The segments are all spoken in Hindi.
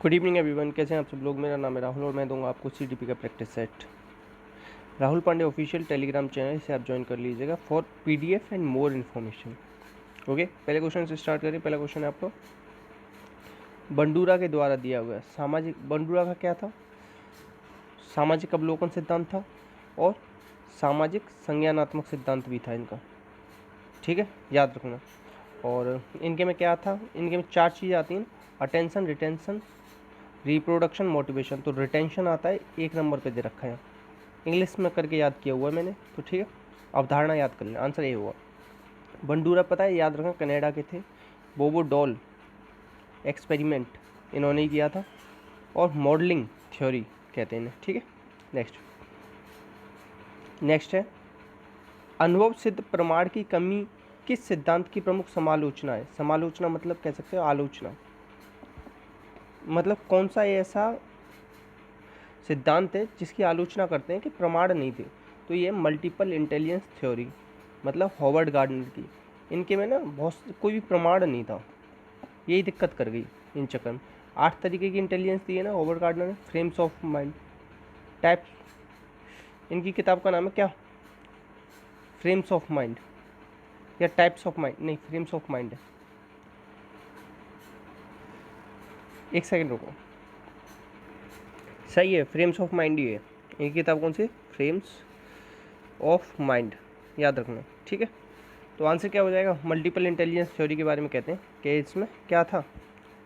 गुड इवनिंग एवरीवन, कैसे हैं आप सब लोग। मेरा नाम है राहुल और मैं दूंगा आपको सीडीपी का practice set. Rahul Pandey official Telegram channel से आप ज्वाइन कर लीजिएगा for PDF and more information. Okay, पहले क्वेश्चन से स्टार्ट करिए। पहला क्वेश्चन है आपको बंडूरा के द्वारा दिया हुआ है। सामाजिक बंडूरा का क्या था? सामाजिक अवलोकन सिद्धांत था और सामाजिक संज्ञानात्मक सिद्धांत भी था इनका। ठीक है, याद रखना। और इनके में क्या था? इनके में 4 चीज़ें आती हैं: अटेंशन, रिटेंशन, रिप्रोडक्शन, मोटिवेशन। तो रिटेंशन आता है 1 नंबर पे दे रखा है, इंग्लिश में करके याद किया हुआ है मैंने, तो ठीक है। अवधारणा याद कर लेना, आंसर ये हुआ। बंडूरा पता है, याद रखना, कनाडा के थे। बोबो डॉल एक्सपेरिमेंट इन्होंने ही किया था और मॉडलिंग थ्योरी कहते हैं इन्हें। ठीक है, नेक्स्ट है अनुभव सिद्ध प्रमाण की कमी किस सिद्धांत की प्रमुख समालोचना है? समालोचना मतलब कह सकते हो आलोचना, मतलब कौन सा ऐसा सिद्धांत है जिसकी आलोचना करते हैं कि प्रमाण नहीं थे। तो ये मल्टीपल इंटेलिजेंस थ्योरी, मतलब हॉवर्ड गार्डनर की। इनके में ना बहुत कोई भी प्रमाण नहीं था, यही दिक्कत कर गई इन चक्कर में। 8 तरीके की इंटेलिजेंस दी है ना हॉवर्ड गार्डनर ने, फ्रेम्स ऑफ माइंड, टाइप्स। इनकी किताब का नाम है क्या? फ्रेम्स ऑफ माइंड या टाइप्स ऑफ माइंड? नहीं, फ्रेम्स ऑफ माइंड है। एक सेकेंड रुको, सही है, फ्रेम्स ऑफ माइंड ही है। इनकी किताब कौन सी? फ्रेम्स ऑफ माइंड, याद रखना। ठीक है, तो आंसर क्या हो जाएगा? मल्टीपल इंटेलिजेंस थ्योरी के बारे में कहते हैं कि इसमें क्या था?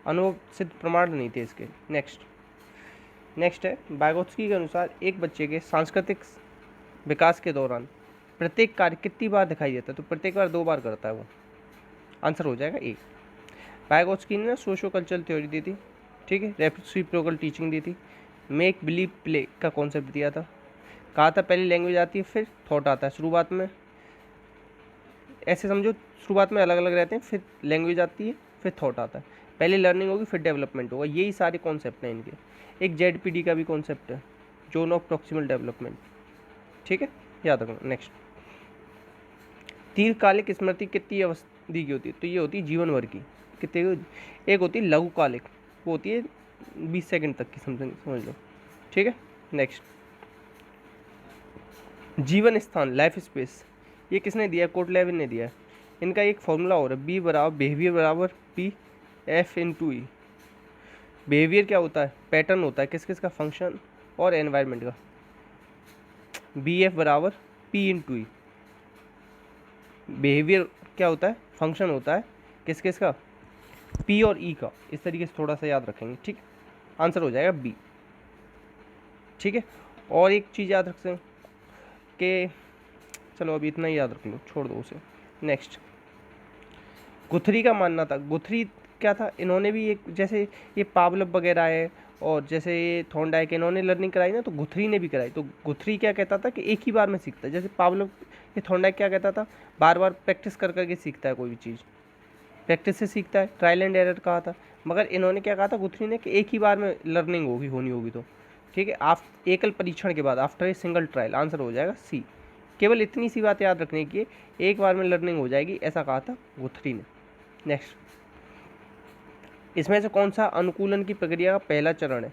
अनुभव सिद्ध प्रमाण नहीं थे इसके। नेक्स्ट है वाइगोत्स्की के अनुसार एक बच्चे के सांस्कृतिक विकास के दौरान प्रत्येक कार्य कितनी बार दिखाई देता है? तो प्रत्येक बार 2 बार करता है वो। आंसर हो जाएगा ए। वाइगोत्स्की ने ना सोशो कल्चरल थ्योरी दी थी, ठीक है, रेसिप्रोकल टीचिंग दी थी, मेक बिलीव प्ले का कॉन्सेप्ट दिया था, कहा था पहले लैंग्वेज आती है फिर थॉट आता है। शुरुआत में ऐसे समझो, शुरुआत में अलग अलग रहते हैं, फिर लैंग्वेज आती है फिर थॉट आता है, पहले लर्निंग होगी फिर डेवलपमेंट होगा। यही सारे कॉन्सेप्ट हैं इनके। एक जेडपीडी का भी कॉन्सेप्ट है, जोन ऑफ प्रॉक्सिमल डेवलपमेंट। ठीक है, याद रखना। नेक्स्ट, दीर्घकालिक स्मृति कितनी अवधि की होती है? तो ये होती है जीवन भर की। कितने? एक होती है लघुकालिक, वो होती है 20 सेकंड तक की, समझ लो। ठीक है, नेक्स्ट, जीवन स्थान, लाइफ स्पेस, ये किसने दिया? कोटलेविन ने दिया है। इनका एक फॉर्मूला हो रहा है, बी बराबर बिहेवियर बराबर पी एफ इंटू ई। बिहेवियर क्या होता है? पैटर्न होता है किस किस का? फंक्शन और एनवायरनमेंट का। बी एफ बराबर पी इंटू ई। बिहेवियर क्या होता है? फंक्शन होता है किस किस का? पी और ई का। इस तरीके से थोड़ा सा याद रखेंगे। ठीक, आंसर हो जाएगा बी। ठीक है, और एक चीज़ याद रख सकते हैं कि चलो अभी इतना ही याद रख लो, छोड़ दो उसे। नेक्स्ट, गुथरी का मानना था, गुथरी क्या था? इन्होंने भी एक, जैसे ये पावलव वगैरह है और जैसे ये थॉर्नडाइक, इन्होंने लर्निंग कराई ना, तो गुथरी ने भी कराई। तो गुथरी क्या कहता था कि एक ही बार में सीखता है। जैसे पावलव, ये थॉर्नडाइक क्या कहता था? बार बार प्रैक्टिस कर करके सीखता है, कोई भी चीज़ प्रैक्टिस से सीखता है, ट्रायल एंड एरर कहा था। मगर इन्होंने क्या कहा था गुथरी ने, कि एक ही बार में लर्निंग होनी होगी। तो ठीक है, आप एकल परीक्षण के बाद, after a single trial. Answer हो जाएगा सी। केवल इतनी सी बात याद रखने की, एक बार में लर्निंग हो जाएगी, ऐसा कहा था गुथरी ने। नेक्स्ट, इसमें से कौन सा अनुकूलन की प्रक्रिया का पहला चरण है?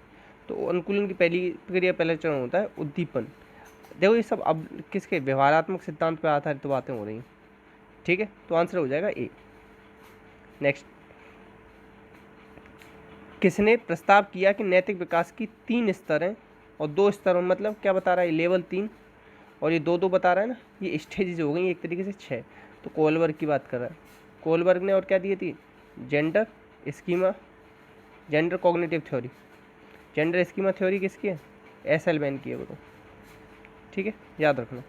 तो अनुकूलन की पहली प्रक्रिया, पहला चरण होता है उद्दीपन। देखो ये सब अब किसके? व्यवहारात्मक सिद्धांत पर आधारित बातें हो रही हैं। ठीक है, तो आंसर हो जाएगा ए। नेक्स्ट, किसने प्रस्ताव किया कि नैतिक विकास की 3 स्तर हैं और 2 स्तर, मतलब क्या बता रहा है? लेवल 3 और ये 2 बता रहा है ना, ये स्टेजेज हो गई एक तरीके से 6। तो कोलबर्ग की बात कर रहा है। कोलबर्ग ने और क्या दिए थी? Gender schema, gender cognitive theory. Gender schema theory किसकी है? एस एल्वेन की है वो तो। ठीक है, याद रखना।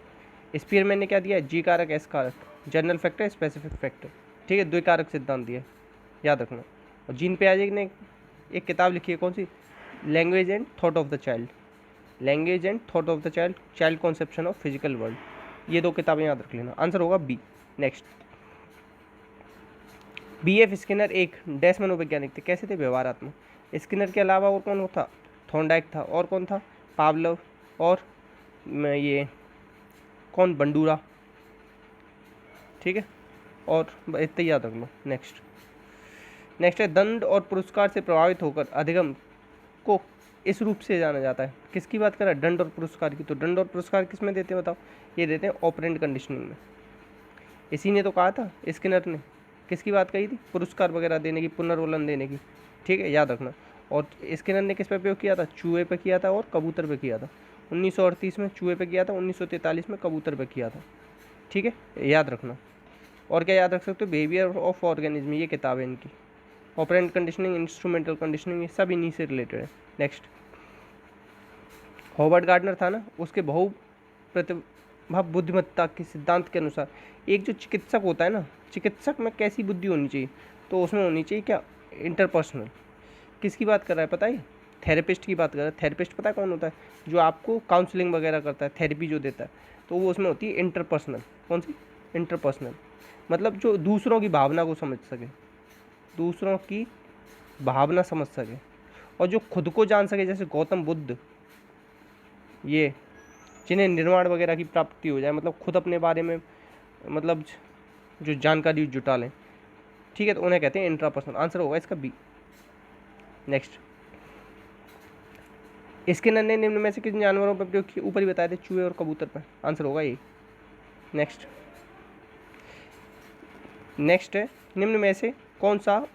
स्पीयरमैन ने क्या दिया? जी कारक, एस कारक, जनरल फैक्टर, स्पेसिफिक फैक्टर। ठीक है, द्विकारक सिद्धांत दिया, याद रखना। और जीन पियाजे ने एक किताब लिखी है, कौन सी? Language and thought of the child. Language and thought of the child, child conception of physical world. ये 2 किताबें याद रख लेना, आंसर होगा B. Next, B F Skinner एक डैश मनोवैज्ञानिक थे, कैसे थे? व्यवहारात्मक। स्किनर के अलावा और कौन था? थॉर्नडाइक था, और कौन था? पावलव, और ये कौन? बंडूरा। ठीक है, और इतना याद रख लो। नेक्स्ट है दंड और पुरस्कार से प्रभावित होकर अधिगम को इस रूप से जाना जाता है। किसकी बात कर रहा है? दंड और पुरस्कार की। तो दंड और पुरस्कार किस में देते हैं बताओ? ये देते हैं ऑपरेंट कंडीशनिंग में। इसी ने तो कहा था स्किनर ने, किसकी बात कही थी? पुरस्कार वगैरह देने की, पुनर्वलन देने की, ठीक है, याद रखना। और स्किनर ने किस पे प्रयोग किया था? चूहे पे किया था और कबूतर पे किया था। 1938 में चूहे पे किया था, 1943 में कबूतर पे किया था, ठीक है, याद रखना। और क्या याद रख सकते हो? बिहेवियर ऑफ ऑर्गेनिज्म, ये किताब है इनकी। ऑपरेंट कंडीशनिंग, इंस्ट्रूमेंटल कंडीशनिंग, ये सब इन्हीं से रिलेटेड है। नेक्स्ट, हॉवर्ड गार्डनर था ना, उसके बहु प्रतिभा बुद्धिमत्ता के सिद्धांत के अनुसार एक जो चिकित्सक होता है ना, चिकित्सक में कैसी बुद्धि होनी चाहिए? तो उसमें होनी चाहिए क्या? इंटरपर्सनल। किसकी बात कर रहा है पता है? थेरेपिस्ट की बात कर रहा है। थेरेपिस्ट पता है कौन होता है? जो आपको काउंसलिंग वगैरह करता है, थेरेपी जो देता है, तो वो उसमें होती है इंटरपर्सनल। कौन सी? इंटरपर्सनल। मतलब जो दूसरों की भावना को समझ सके, दूसरों की भावना समझ सके, और जो खुद को जान सके, जैसे गौतम बुद्ध, ये जिन्हें निर्वाण वगैरह की प्राप्ति हो जाए, मतलब खुद अपने बारे में मतलब जो जानकारी जुटा लें, ठीक है, तो उन्हें कहते हैं इंट्रापर्सनल। आंसर होगा इसका बी। नेक्स्ट, स्किनर ने निम्न में से किन जानवरों पर प्रयोग किया? ऊपर ही बताए थे, चूहे और कबूतर पर। आंसर होगा ये। नेक्स्ट, नेक्स्ट है, निम्न में से कौन सा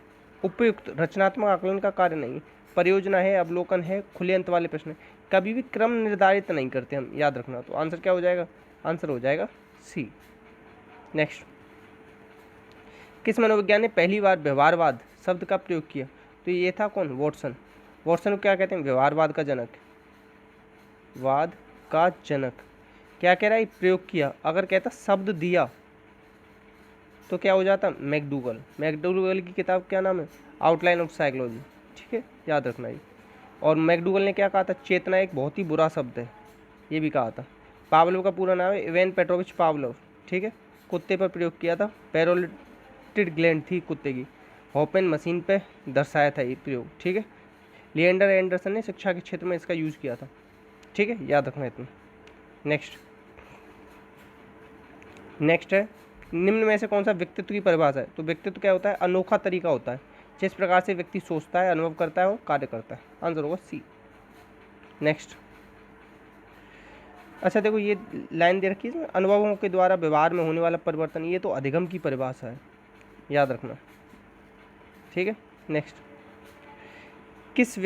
उपयुक्त रचनात्मक आकलन का कार्य नहीं? परियोजना है, अवलोकन है, खुले अंत वाले प्रश्न है। कभी भी क्रम निर्धारित नहीं करते हम, याद रखना। तो आंसर क्या हो जाएगा? आंसर हो जाएगा सी। नेक्स्ट, किस मनोविज्ञान ने पहली बार व्यवहारवाद शब्द का प्रयोग किया? तो ये था कौन? वॉटसन। वॉटसन को क्या कहते हैं? व्यवहारवाद का जनक, वाद का जनक। क्या कह रहा है? प्रयोग किया। अगर कहता शब्द दिया तो क्या हो जाता? मैकडूगल। मैकडूगल की किताब क्या नाम है? आउटलाइन ऑफ साइकोलॉजी, ठीक है, याद रखना ये। और मैकडूगल ने क्या कहा था? चेतना एक बहुत ही बुरा शब्द है, ये भी कहा था। पावलोव का पूरा नाम है इवान पेट्रोविच पावलोव, ठीक है। कुत्ते पर प्रयोग किया था, पैरोलिटिड ग्लैंड थी कुत्ते की। हॉपेन मशीन पे दर्शाया था ये प्रयोग, ठीक है। लिएंडर एंडरसन ने शिक्षा के क्षेत्र में इसका यूज़ किया था, ठीक है, याद रखना इतना। नेक्स्ट, नेक्स्ट है, निम्न में से कौन सा व्यक्तित्व की परिभाषा है? तो व्यक्तित्व क्या होता है? अनोखा तरीका होता है जिस प्रकार से व्यक्ति सोचता है, अनुभव करता है और कार्य करता है। आंसर होगा सी। नेक्स्ट, अच्छा देखो ये लाइन दे रखी है इसमें, अनुभवों के द्वारा व्यवहार में होने वाला परिवर्तन, ये तो अधिगम की परिभाषा है, याद रखना, ठीक है। नेक्स्ट, किसी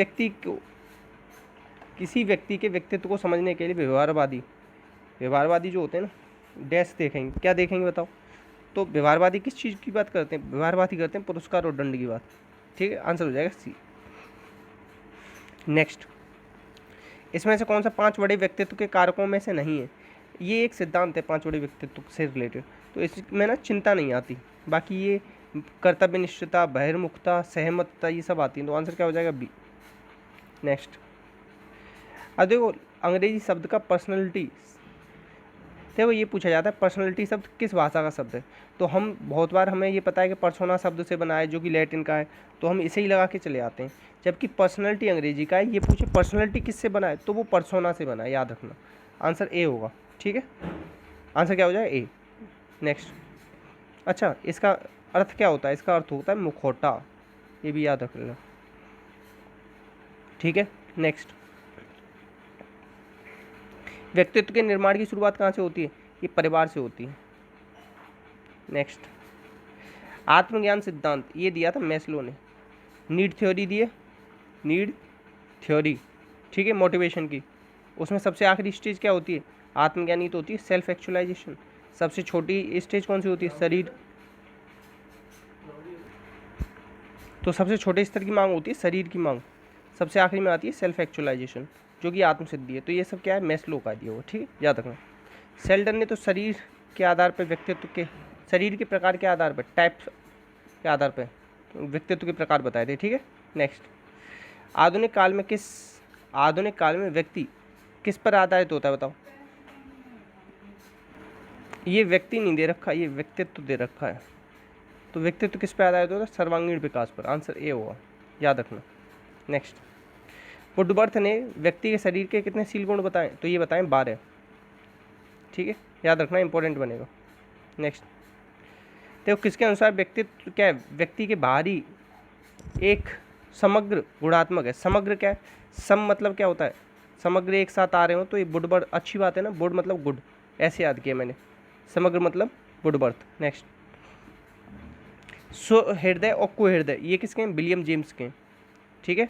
व्यक्ति के व्यक्तित्व को समझने के लिए व्यवहारवादी जो होते हैं ना, डैश देखेंगे। क्या देखेंगे बताओ? तो व्यवहारवादी किस चीज़ की बात करते हैं? व्यवहारवादी करते हैं पुरस्कार और दंड की बात, ठीक है, आंसर हो जाएगा सी। नेक्स्ट, इसमें से कौन सा 5 बड़े व्यक्तित्व के कारकों में से नहीं है? ये एक सिद्धांत है 5 बड़े व्यक्तित्व से रिलेटेड, तो इसमें ना चिंता नहीं आती। बाकी ये कर्तव्यनिष्ठता, बहिर्मुखता, सहमतता, ये सब आती है। तो आंसर क्या हो जाएगा? बी। नेक्स्ट, अब देखो अंग्रेजी शब्द का पर्सनैलिटी, देखो ये पूछा जाता है पर्सनैलिटी शब्द किस भाषा का शब्द है? तो हम बहुत बार हमें ये पता है कि पर्सोना शब्द से बना है जो कि लैटिन का है, तो हम इसे ही लगा के चले आते हैं। जबकि पर्सनैलिटी अंग्रेजी का है। ये पूछे पर्सनैलिटी किससे बना है, तो वो पर्सोना से बना है, याद रखना। आंसर ए होगा, ठीक है, आंसर क्या हो जाएगा? ए। नेक्स्ट, अच्छा इसका अर्थ क्या होता है? इसका अर्थ होता है मुखौटा, ये भी याद रख लेना, ठीक है। नेक्स्ट, व्यक्तित्व के निर्माण की शुरुआत कहाँ से होती है? ये परिवार से होती है। नेक्स्ट, आत्मज्ञान सिद्धांत ये दिया था मैस्लो ने। नीड थ्योरी दी है, नीड थ्योरी, ठीक है, मोटिवेशन की। उसमें सबसे आखिरी स्टेज क्या होती है? आत्मज्ञानी तो होती है सेल्फ एक्चुअलाइजेशन। सबसे छोटी स्टेज कौन सी होती है? शरीर। तो सबसे छोटे स्तर की मांग होती है शरीर की मांग। सबसे आखिरी में आती है सेल्फ एक्चुअलाइजेशन, जो कि आत्मसिद्धि है। तो ये सब क्या है? मैस्लो का दिया हुआ, ठीक है, याद रखना। सेल्डन ने तो शरीर के आधार पर व्यक्तित्व के, शरीर के प्रकार के आधार पर, टाइप्स के आधार पर व्यक्तित्व के प्रकार बताए थे, ठीक है। नेक्स्ट, आधुनिक काल में व्यक्ति किस पर आधारित होता है बताओ? ये व्यक्ति नहीं दे रखा, ये व्यक्तित्व दे रखा है। तो व्यक्तित्व किस पर आधारित होता है? सर्वांगीण विकास पर। आंसर ए होगा, याद रखना। नेक्स्ट, वुडवर्थ ने व्यक्ति के शरीर के कितने शील गुण बताएं? तो ये बताएं 12, ठीक है, याद रखना, इंपॉर्टेंट बनेगा। नेक्स्ट, देखो किसके अनुसार व्यक्तित्व क्या है? व्यक्ति के बाहरी एक समग्र गुणात्मक है। समग्र क्या है? सम मतलब क्या होता है, समग्र एक साथ आ रहे हो तो ये बुड बर्थ, अच्छी बात है ना, बुड मतलब गुड, ऐसे याद किया मैंने, समग्र मतलब गुड बर्थ। नेक्स्ट, सो हृदय और को हृदय ये किसके हैं, विलियम जेम्स के हैं, ठीक है।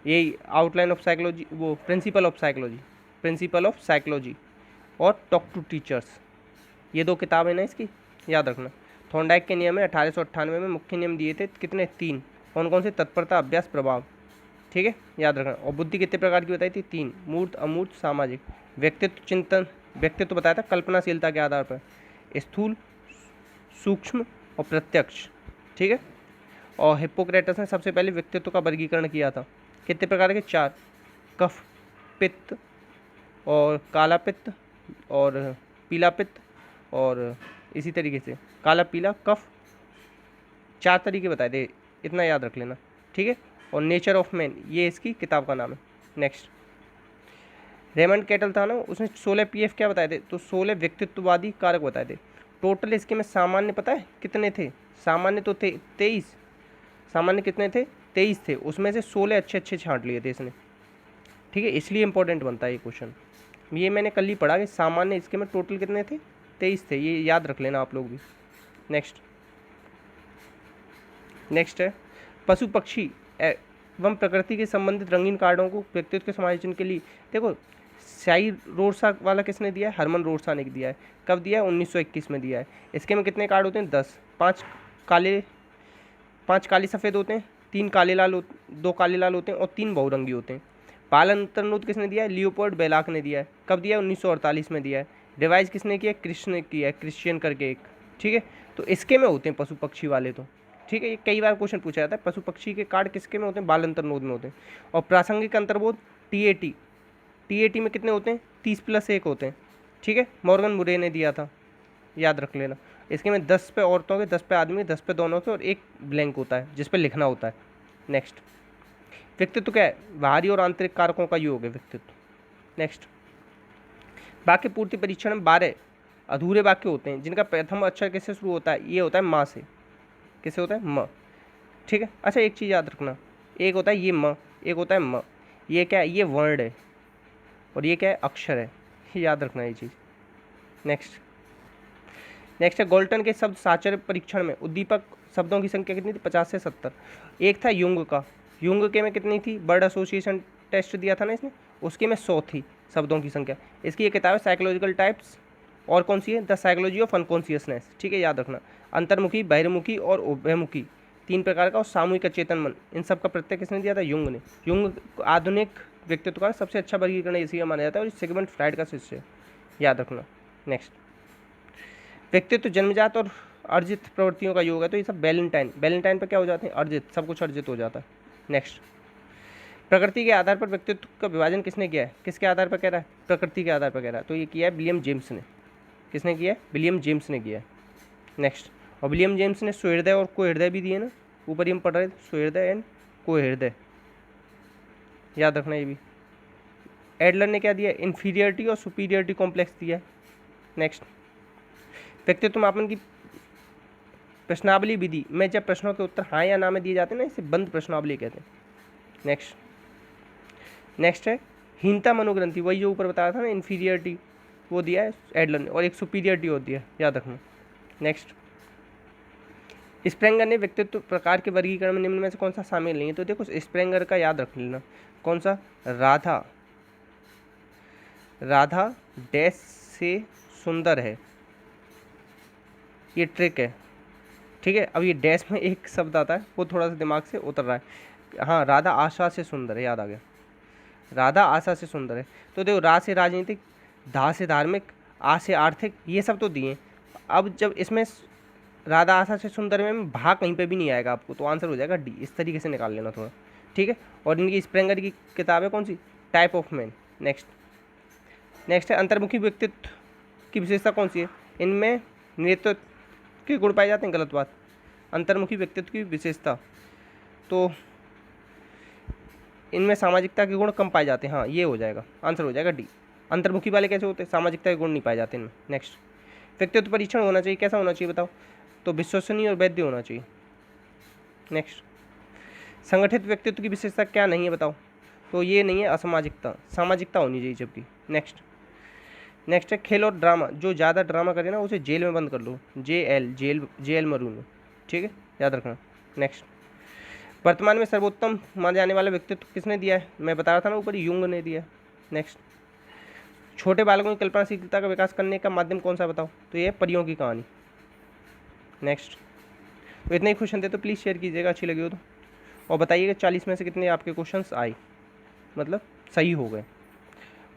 यही आउटलाइन ऑफ साइकोलॉजी, वो principle of psychology, principle of psychology और टॉक टू टीचर्स, ये दो किताब है ना इसकी, याद रखना। थॉर्नडाइक के नियम में 1898 में मुख्य नियम दिए थे कितने, 3, कौन कौन से, तत्परता, अभ्यास, प्रभाव, ठीक है, याद रखना। और बुद्धि कितने प्रकार की बताई थी, 3, मूर्त, अमूर्त, सामाजिक। व्यक्तित्व चिंतन, व्यक्तित्व बताया था कल्पनाशीलता के आधार पर, स्थूल, सूक्ष्म और प्रत्यक्ष, ठीक है। और हिप्पोक्रेटस ने सबसे पहले व्यक्तित्व का वर्गीकरण किया था, कितने प्रकार के, 4, कफ, पित्त और काला पित्त और पीला पित्त, और इसी तरीके से काला, पीला, कफ, 4 तरीके बताए थे, इतना याद रख लेना, ठीक है। और नेचर ऑफ मैन ये इसकी किताब का नाम है। नेक्स्ट, रेमंड कैटल था ना, उसने 16 पीएफ क्या बताए थे, तो 16 व्यक्तित्ववादी कारक बताए थे। टोटल इसके में सामान्य पता है कितने थे, सामान्य तो थे 23, सामान्य कितने थे, 23 थे, उसमें से 16 अच्छे अच्छे छांट लिए थे इसने, ठीक है, इसलिए इंपॉर्टेंट बनता है ये क्वेश्चन। ये मैंने कल ही पढ़ा कि सामान्य इसके में टोटल कितने थे, 23 थे, ये याद रख लेना आप लोग भी। नेक्स्ट है पशु पक्षी एवं प्रकृति के संबंधित रंगीन कार्डों को व्यक्तित्व के समायोजन के लिए, देखो शाही रोरसा वाला किसने दिया है, हरमन रोरसा ने दिया है। कब दिया है, 1921 में दिया है। इसके में कितने कार्ड होते हैं, 10, 5 काले सफ़ेद होते हैं, 2 काले लाल होते हैं और 3 बहुरंगी होते हैं। पाल अंतर्नोद किसने दिया है, लियोपोल्ड बेलाक ने दिया है। कब दिया है, 1948 में दिया है। रिवाइज किसने किया, कृष्ण ने किया है, क्रिश्चियन करके एक, ठीक है। तो इसके में होते हैं पशु पक्षी वाले तो, ठीक है, ये कई बार क्वेश्चन पूछा जाता है, पशु पक्षी के कार्ड किसके में होते हैं, बाल अंतर्नोद में होते हैं। और प्रासंगिक अंतर्बोध टीएटी में कितने होते हैं, 30+1 होते हैं, ठीक है, मॉर्गन मुरे ने दिया था, याद रख लेना। इसके में 10 पे औरतों के, 10 पे आदमी, 10 पे दोनों के और 1 ब्लैंक होता है जिस पे लिखना होता है। नेक्स्ट, व्यक्तित्व क्या है, बाहरी और आंतरिक कारकों का योग है व्यक्तित्व। नेक्स्ट, वाक्य पूर्ति परीक्षण में 12 अधूरे वाक्य होते हैं जिनका प्रथम अक्षर किससे शुरू होता है, ये होता है माँ से, किससे होता है, म, ठीक है। अच्छा एक चीज़ याद रखना, एक होता है ये म, एक होता है म, ये क्या है, ये वर्ण है और ये क्या है, अक्षर है, याद रखना ये चीज़। नेक्स्ट है गोल्टन के शब्द साचर्य परीक्षण में उद्दीपक शब्दों की संख्या कितनी थी, 50 से 70। एक था युंग का, युंग के में कितनी थी, वर्ड एसोसिएशन टेस्ट दिया था ना इसने, उसके में 100 थी शब्दों की संख्या। इसकी ये किताब है साइकोलॉजिकल टाइप्स, और कौन सी है, द साइकोलॉजी ऑफ अनकॉन्शियसनेस, ठीक है, याद रखना। अंतर्मुखी, बहिर्मुखी और उभयमुखी 3 प्रकार का, और सामूहिक चेतन मन, इन सब का प्रत्यय किसने दिया था, युंग ने। युंग आधुनिक व्यक्तित्व का सबसे अच्छा वर्गीकरण इसी माना जाता है और सिगमंड फ्राइड का शिष्य है, याद रखना। नेक्स्ट, व्यक्तित्व जन्मजात और अर्जित प्रवृत्तियों का योग है, तो ये सब बैलेंटाइन पे क्या हो जाते हैं, अर्जित, सब कुछ अर्जित हो जाता है। नेक्स्ट, प्रकृति के आधार पर व्यक्तित्व का विभाजन किसने किया है, किसके आधार पर कह रहा है, प्रकृति के आधार पर कह रहा है, तो ये किया है विलियम जेम्स ने। किसने किया है, विलियम जेम्स ने किया है। नेक्स्ट, और विलियम जेम्स ने सुहृदय और कोहृदय भी दिए ना, ऊपर ही हम पढ़ रहे थे, सुहृदय एंड कोहृदय, याद रखना ये भी। एडलर ने क्या दिया, इन्फीरियरिटी और सुपीरियरिटी कॉम्प्लेक्स दिया है। नेक्स्ट, व्यक्तित्व मापन की प्रश्नावली विधि में जब प्रश्नों के उत्तर हाँ या ना में दिए जाते हैं ना, इसे बंद प्रश्नावली कहते हैं। नेक्स्ट है हीनता मनोग्रंथि, वही जो ऊपर बताया था ना, इन्फीरियरिटी, वो दिया है एडलर ने, और एक सुपीरियरिटी होती है, याद रखना। नेक्स्ट, स्प्रेंगर ने व्यक्तित्व प्रकार के वर्गीकरण में निम्न में से कौन सा शामिल नहीं है, तो देखो स्प्रेंगर का याद रख लेना, कौन सा, राधा डैश से सुंदर है, ये ट्रिक है, ठीक है। अब ये डैश में एक शब्द आता है, वो थोड़ा सा दिमाग से उतर रहा है। हाँ, राधा आशा से सुंदर है, याद आ गया, राधा आशा से सुंदर है। तो देखो, रा से राजनीतिक, धा से धार्मिक, आ से आर्थिक, ये सब तो दिए। अब जब इसमें राधा आशा से सुंदर में भा कहीं पे भी नहीं आएगा आपको, तो आंसर हो जाएगा डी, इस तरीके से निकाल लेना थोड़ा, ठीक है। और इनकी स्प्रेंगर की किताब है कौन सी, टाइप ऑफ मैन। नेक्स्ट है अंतर्मुखी व्यक्तित्व की विशेषता कौन सी है, इनमें नेतृत्व के गुण पाए जाते हैं, गलत बात। अंतर्मुखी व्यक्तित्व की विशेषता, तो इनमें सामाजिकता के गुण कम पाए जाते हैं, हाँ ये हो जाएगा, आंसर हो जाएगा डी। अंतर्मुखी वाले कैसे होते हैं, सामाजिकता के गुण नहीं पाए जाते इनमें। नेक्स्ट, व्यक्तित्व परीक्षण होना चाहिए, कैसा होना चाहिए बताओ, तो विश्वसनीय और वैध होना चाहिए। नेक्स्ट, संगठित व्यक्तित्व की विशेषता क्या नहीं है बताओ, तो ये नहीं है असामाजिकता, सामाजिकता होनी चाहिए जबकि। नेक्स्ट है खेल और ड्रामा, जो ज़्यादा ड्रामा करे ना उसे जेल में बंद कर लो, जेल मरून, ठीक है, याद रखना। नेक्स्ट, वर्तमान में सर्वोत्तम माना जाने वाला व्यक्तित्व किसने दिया है, मैं बता रहा था ना ऊपर, युंग ने दिया है। नेक्स्ट, छोटे बालकों की कल्पनाशीलता का विकास करने का माध्यम कौन सा बताओ, तो ये परियों की कहानी। नेक्स्ट, तो इतने ही क्वेश्चन थे, तो प्लीज़ शेयर कीजिएगा अच्छी लगी हो तो, और बताइएगा 40 में से कितने आपके क्वेश्चंस आए, मतलब सही हो गए।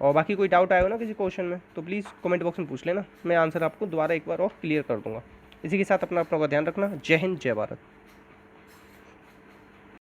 और बाकी कोई डाउट आया हो ना किसी क्वेश्चन में तो प्लीज़ कमेंट बॉक्स में पूछ लेना, मैं आंसर आपको दोबारा एक बार और क्लियर कर दूंगा। इसी के साथ अपना का ध्यान रखना। जय हिंद, जय भारत।